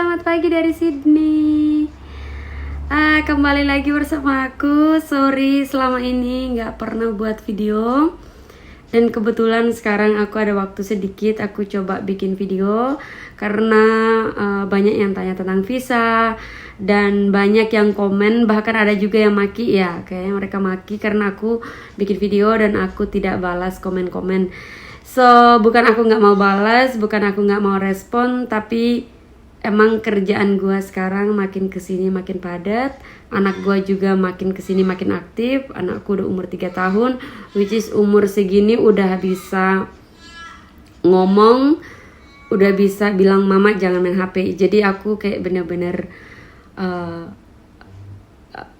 selamat pagi dari Sydney. Kembali lagi bersama aku. Sorry selama ini nggak pernah buat video. Dan kebetulan sekarang aku ada waktu sedikit, aku coba bikin video. Karena banyak yang tanya tentang visa. Dan banyak yang komen, bahkan ada juga yang maki ya. Kayaknya mereka maki karena aku bikin video dan aku tidak balas komen-komen. So, bukan aku nggak mau balas, bukan aku nggak mau respon, tapi emang kerjaan gue sekarang makin kesini makin padat. Anak gue juga makin kesini makin aktif. Anakku udah umur 3 tahun, which is umur segini udah bisa ngomong, udah bisa bilang mama jangan main HP. Jadi aku kayak bener-bener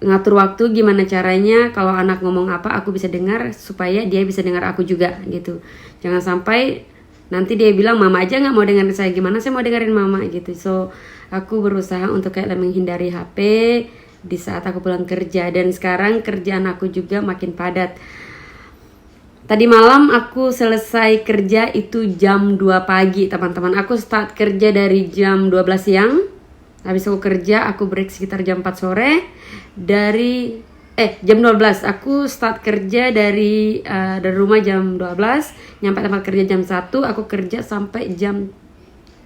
ngatur waktu gimana caranya kalau anak ngomong apa aku bisa dengar supaya dia bisa dengar aku juga gitu. Jangan sampai nanti dia bilang mama aja nggak mau dengerin saya, gimana saya mau dengerin mama gitu. So aku berusaha untuk kayak menghindari HP di saat aku pulang kerja. Dan sekarang kerjaan aku juga makin padat. Tadi malam aku selesai kerja itu jam 2 pagi teman-teman. Aku start kerja dari jam 12 siang. Habis aku kerja, aku break sekitar jam 4 sore. Jam 12 aku start kerja dari rumah jam 12, nyampe tempat kerja jam 1, aku kerja sampai jam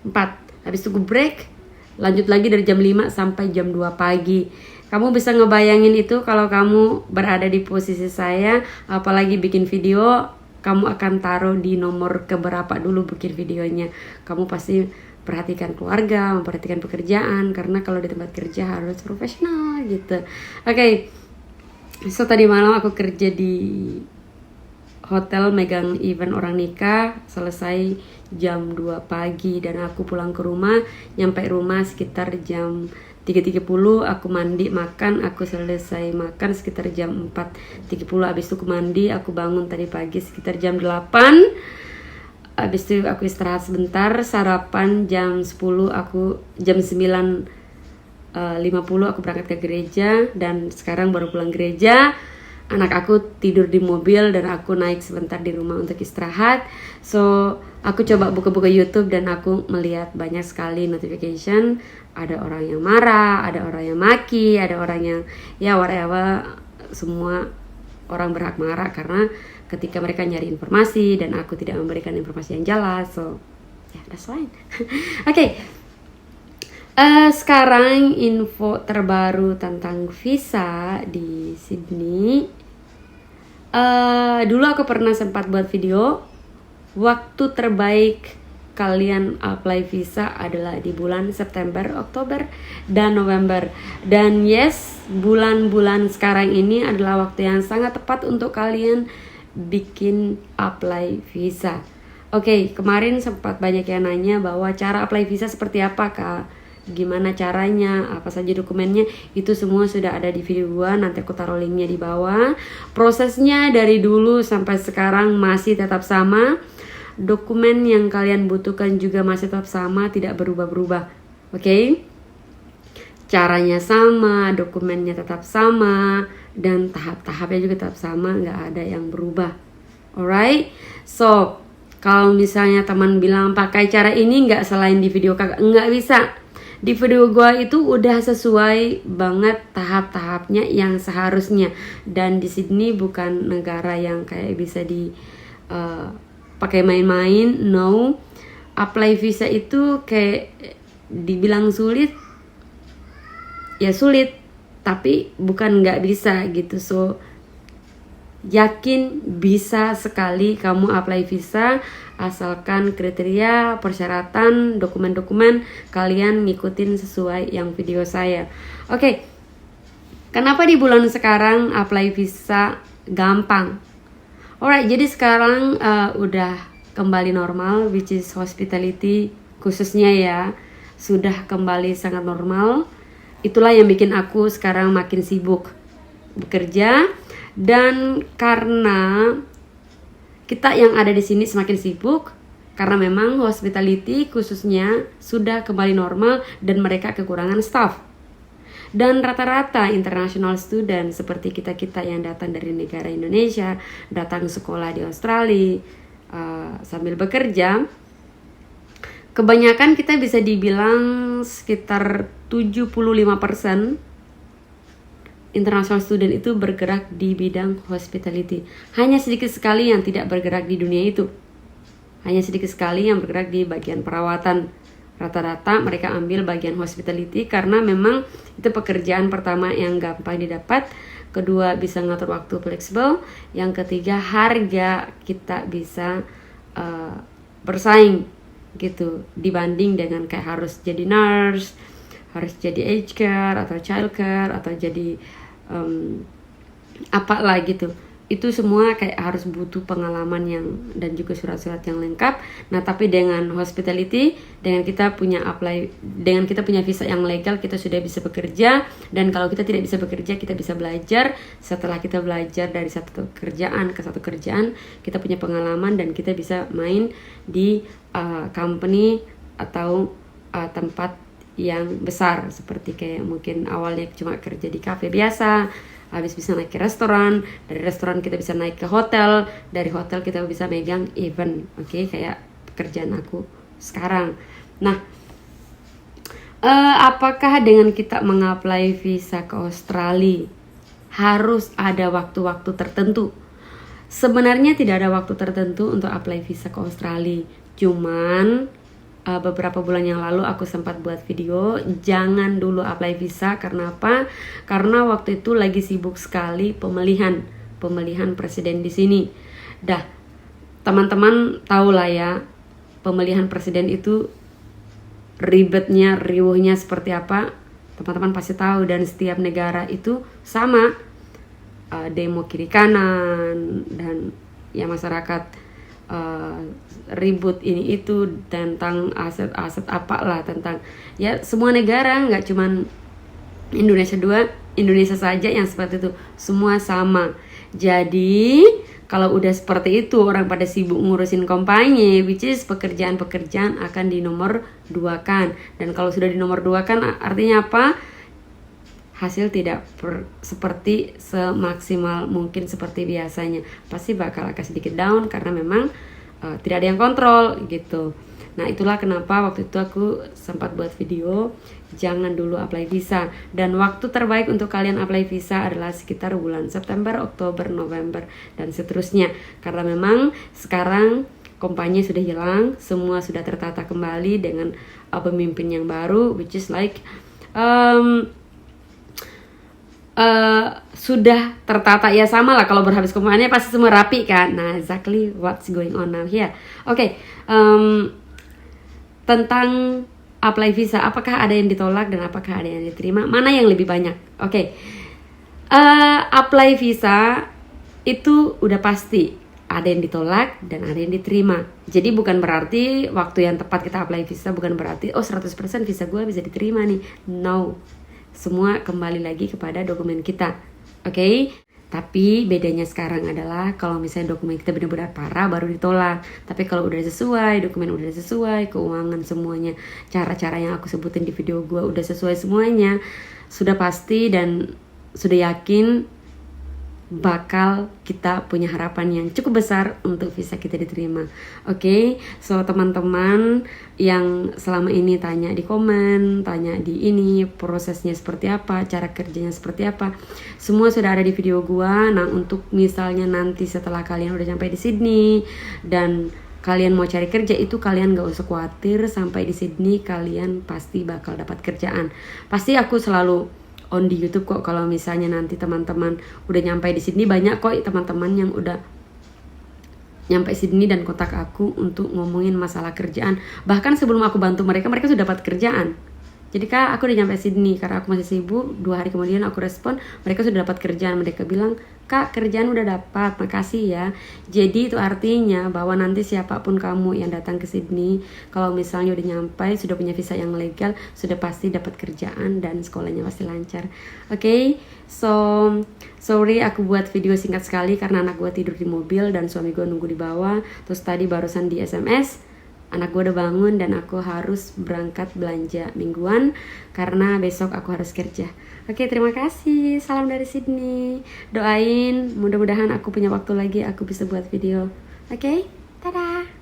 4. Habis itu aku break, lanjut lagi dari jam 5 sampai jam 2 pagi. Kamu bisa ngebayangin itu kalau kamu berada di posisi saya, apalagi bikin video, kamu akan taruh di nomor keberapa dulu bikin videonya. Kamu pasti perhatikan keluarga, memperhatikan pekerjaan, karena kalau di tempat kerja harus profesional gitu. Oke. So tadi malam aku kerja di hotel megang event orang nikah, selesai jam 2 pagi dan aku pulang ke rumah, nyampe rumah sekitar jam 3.30, aku mandi makan, aku selesai makan sekitar jam 4.30. Habis itu aku mandi, aku bangun tadi pagi sekitar jam 8. Habis itu aku istirahat sebentar, sarapan jam 10, jam 9.50 aku berangkat ke gereja. Dan sekarang baru pulang gereja, anak aku tidur di mobil dan aku naik sebentar di rumah untuk istirahat. So aku coba buka-buka YouTube dan aku melihat banyak sekali notification. Ada orang yang marah, ada orang yang maki, ada orang yang ya whatever. Semua orang berhak marah karena ketika mereka nyari informasi dan aku tidak memberikan informasi yang jelas. So yeah, that's fine. Oke. Sekarang info terbaru tentang visa di Sydney. Dulu aku pernah sempat buat video. Waktu terbaik kalian apply visa adalah di bulan September, Oktober, dan November. Dan yes, bulan-bulan sekarang ini adalah waktu yang sangat tepat untuk kalian bikin apply visa. Oke, kemarin sempat banyak yang nanya bahwa cara apply visa seperti apa kak? Gimana caranya, apa saja dokumennya, itu semua sudah ada di video gua, nanti aku taruh linknya di bawah. Prosesnya dari dulu sampai sekarang masih tetap sama. Dokumen yang kalian butuhkan juga masih tetap sama, tidak berubah-berubah. Oke? Caranya sama, dokumennya tetap sama, dan tahap-tahapnya juga tetap sama, nggak ada yang berubah. Alright? So, kalau misalnya teman bilang pakai cara ini nggak selain di video kakak, nggak bisa. Di video gua itu udah sesuai banget tahap-tahapnya yang seharusnya. Dan di Sydney bukan negara yang kayak bisa pakai main-main. No, apply visa itu kayak dibilang sulit, ya sulit, tapi bukan nggak bisa gitu. So yakin bisa sekali kamu apply visa asalkan kriteria, persyaratan, dokumen-dokumen kalian ngikutin sesuai yang video saya. Oke. Kenapa di bulan sekarang apply visa gampang? Alright, jadi sekarang udah kembali normal, which is hospitality khususnya ya, sudah kembali sangat normal. Itulah yang bikin aku sekarang makin sibuk bekerja. Dan karena kita yang ada di sini semakin sibuk, karena memang hospitality khususnya sudah kembali normal dan mereka kekurangan staff. Dan rata-rata international student seperti kita-kita yang datang dari negara Indonesia, datang sekolah di Australia sambil bekerja, kebanyakan kita bisa dibilang sekitar 75% international student itu bergerak di bidang hospitality. Hanya sedikit sekali yang tidak bergerak di dunia itu. Hanya sedikit sekali yang bergerak di bagian perawatan. Rata-rata mereka ambil bagian hospitality karena memang itu pekerjaan pertama yang gampang didapat. Kedua, bisa ngatur waktu fleksibel. Yang ketiga, harga kita bisa bersaing gitu dibanding dengan kayak harus jadi nurse, harus jadi aged care atau child care atau jadi apalah gitu. Itu semua kayak harus butuh pengalaman yang dan juga surat-surat yang lengkap. Nah, tapi dengan hospitality, dengan kita punya visa yang legal, kita sudah bisa bekerja. Dan kalau kita tidak bisa bekerja, kita bisa belajar. Setelah kita belajar dari satu kerjaan ke satu kerjaan, kita punya pengalaman dan kita bisa main di company atau tempat yang besar, seperti kayak mungkin awalnya cuma kerja di cafe biasa, habis bisa naik ke restoran, dari restoran kita bisa naik ke hotel, dari hotel kita bisa megang event, oke, kayak pekerjaan aku sekarang. Nah, apakah dengan kita mengapply visa ke Australia harus ada waktu-waktu tertentu? Sebenarnya tidak ada waktu tertentu untuk apply visa ke Australia, cuman beberapa bulan yang lalu aku sempat buat video jangan dulu apply visa. Karena apa? Karena waktu itu lagi sibuk sekali pemilihan presiden di sini. Dah, teman-teman tahu lah ya, pemilihan presiden itu ribetnya, riuhnya seperti apa. Teman-teman pasti tahu, dan setiap negara itu sama, demo kiri kanan, dan ya masyarakat ribut ini itu tentang aset-aset apalah, tentang ya semua negara, nggak cuman Indonesia saja yang seperti itu, semua sama. Jadi kalau udah seperti itu, orang pada sibuk ngurusin kampanye, which is pekerjaan-pekerjaan akan dinomor 2-kan. Dan kalau sudah dinomor 2-kan artinya apa? Hasil tidak seperti semaksimal mungkin seperti biasanya. Pasti bakal agak sedikit down karena memang tidak ada yang kontrol gitu. Nah, itulah kenapa waktu itu aku sempat buat video jangan dulu apply visa. Dan waktu terbaik untuk kalian apply visa adalah sekitar bulan September, Oktober, November, dan seterusnya. Karena memang sekarang kampanye sudah hilang, semua sudah tertata kembali dengan pemimpin yang baru, which is like sudah tertata ya, sama lah kalau berhabis kampanye pasti semua rapi kan. Nah, exactly what's going on now here. Oke, tentang apply visa, apakah ada yang ditolak dan apakah ada yang diterima? Mana yang lebih banyak? Oke, apply visa itu udah pasti ada yang ditolak dan ada yang diterima. Jadi bukan berarti waktu yang tepat kita apply visa bukan berarti 100% visa gue bisa diterima nih. No. Semua kembali lagi kepada dokumen kita, oke? Tapi bedanya sekarang adalah kalau misalnya dokumen kita benar-benar parah baru ditolak. Tapi kalau udah sesuai, dokumen udah sesuai, keuangan semuanya, cara-cara yang aku sebutin di video gue udah sesuai semuanya, sudah pasti dan sudah yakin bakal kita punya harapan yang cukup besar untuk visa kita diterima. Oke, so teman-teman yang selama ini tanya di komen, tanya di ini prosesnya seperti apa, cara kerjanya seperti apa, semua sudah ada di video gua. Nah, untuk misalnya nanti setelah kalian udah sampai di Sydney dan kalian mau cari kerja, itu kalian gak usah khawatir. Sampai di Sydney kalian pasti bakal dapat kerjaan. Pasti aku selalu on di YouTube kok. Kalau misalnya nanti teman-teman udah nyampe di Sydney, banyak kok teman-teman yang udah nyampe Sydney dan kontak aku untuk ngomongin masalah kerjaan. Bahkan sebelum aku bantu mereka sudah dapat kerjaan. Jadi Kak, aku udah nyampe Sydney, karena aku masih sibuk. 2 hari kemudian aku respon, mereka sudah dapat kerjaan. Mereka bilang, Kak, kerjaan udah dapat, makasih ya. Jadi itu artinya bahwa nanti siapapun kamu yang datang ke Sydney, kalau misalnya udah nyampe, sudah punya visa yang legal, sudah pasti dapat kerjaan dan sekolahnya pasti lancar. Oke, so sorry aku buat video singkat sekali karena anak gue tidur di mobil dan suami gue nunggu di bawah. Terus tadi barusan di SMS, anak gue udah bangun dan aku harus berangkat belanja mingguan karena besok aku harus kerja. Oke, terima kasih. Salam dari Sydney. Doain mudah-mudahan aku punya waktu lagi, aku bisa buat video. Oke, dadah.